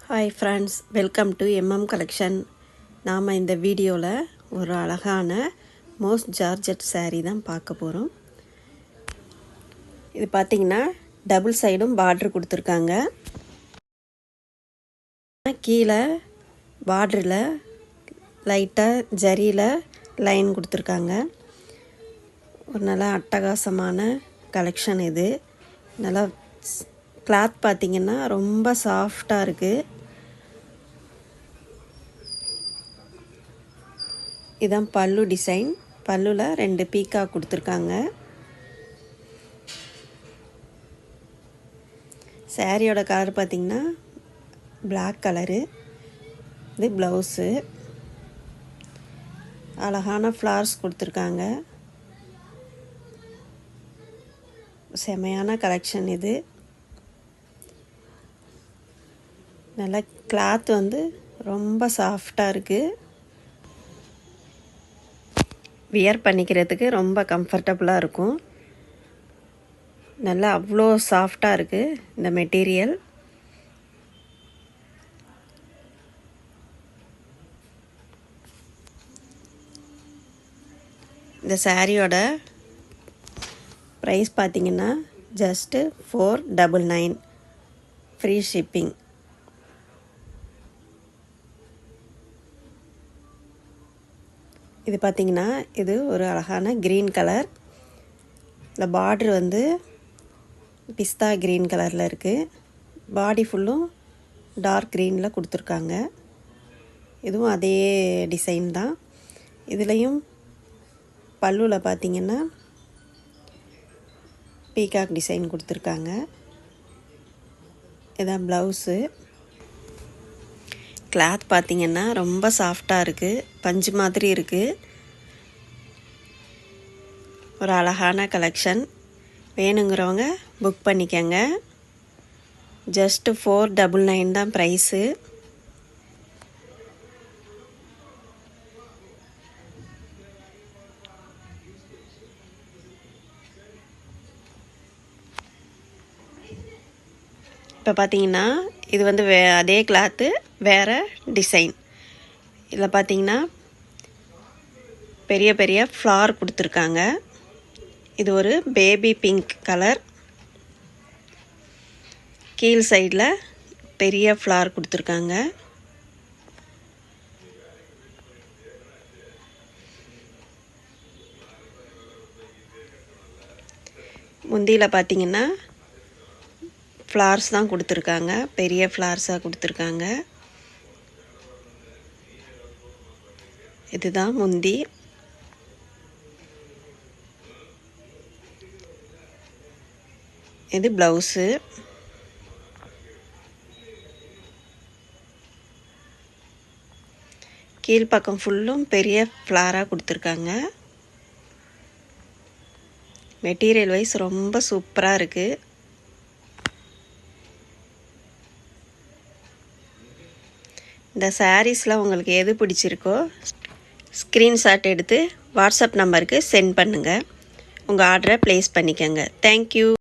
Hi friends, welcome to MM collection. நாம் இந்த வீடியோவில் ஒரு அழகான மோஸ் ஜார்ஜெட் saree தான் பார்க்க போகிறோம். இது பார்த்திங்கன்னா டபுள் சைடும் பார்ட்ரு கொடுத்துருக்காங்க. கீழே பார்டரில் லைட்டாக ஜரியில் லைன் கொடுத்துருக்காங்க. ஒரு நல்லா அட்டகாசமான கலெக்ஷன் இது. நல்லா கிளாத் பார்த்திங்கன்னா ரொம்ப சாஃப்டாக இருக்குது. இதான் பல்லு டிசைன். பல்லுவில் 2 பீக்காக் கொடுத்துருக்காங்க. சாரியோட கலர் பார்த்திங்கன்னா பிளாக் கலரு. இது ப்ளவுஸு. அழகான ஃப்ளார்ஸ் கொடுத்துருக்காங்க. செமையான கலெக்ஷன் இது. நல்லா கிளாத் வந்து ரொம்ப சாஃப்டாக இருக்குது. வியர் பண்ணிக்கிறதுக்கு ரொம்ப கம்ஃபர்டபுளாக இருக்கும். நல்லா அவ்வளோ சாஃப்டாக இருக்குது இந்த மெட்டீரியல். இந்த சாரியோட ப்ரைஸ் பார்த்திங்கன்னா ஜஸ்ட்டு 499 ஃப்ரீ ஷிப்பிங். இது பார்த்திங்கன்னா இது ஒரு அழகான க்ரீன் கலர். இந்த பார்ட்ரு வந்து பிஸ்தா க்ரீன் கலரில் இருக்குது. பாடி ஃபுல்லும் டார்க் க்ரீனில் கொடுத்துருக்காங்க. இதுவும் அதே டிசைன் தான். இதுலேயும் பல்லுவில் பார்த்திங்கன்னா பீகாக் டிசைன் கொடுத்துருக்காங்க. இதான் ப்ளவுஸு. கிளாத் பார்த்திங்கன்னா ரொம்ப சாஃப்டாக இருக்குது. பஞ்சு மாதிரி இருக்குது. ஒரு அழகான கலெக்ஷன். வேணுங்கிறவங்க புக் பண்ணிக்கங்க. ஜஸ்ட்டு 499 தான் ப்ரைஸு. இப்போ பார்த்தீங்கன்னா இது வந்து அதே கிளாத்து வேறு டிசைன். இதில் பார்த்தீங்கன்னா பெரிய பெரிய ஃப்ளார் கொடுத்துருக்காங்க. இது ஒரு பேபி பிங்க் கலர். கீழ் சைடில் பெரிய ஃப்ளார் கொடுத்துருக்காங்க. முந்தியில் பார்த்தீங்கன்னா ஃப்ளார்ஸ் தான் கொடுத்துருக்காங்க. பெரிய ஃப்ளார்ஸாக கொடுத்துருக்காங்க. இதுதான் முந்தி. இது ப்ளவுஸு. கீழ்ப்பக்கம் ஃபுல்லும் பெரிய ஃப்ளாராக கொடுத்துருக்காங்க. மெட்டீரியல் வைஸ் ரொம்ப சூப்பராக இருக்குது. இந்த சாரீஸில் உங்களுக்கு எது பிடிச்சிருக்கோ ஸ்க்ரீன்ஷாட் எடுத்து வாட்ஸ்அப் நம்பருக்கு சென்ட் பண்ணுங்கள். உங்கள் ஆர்டரை ப்ளேஸ் பண்ணிக்கோங்க. தேங்க்யூ.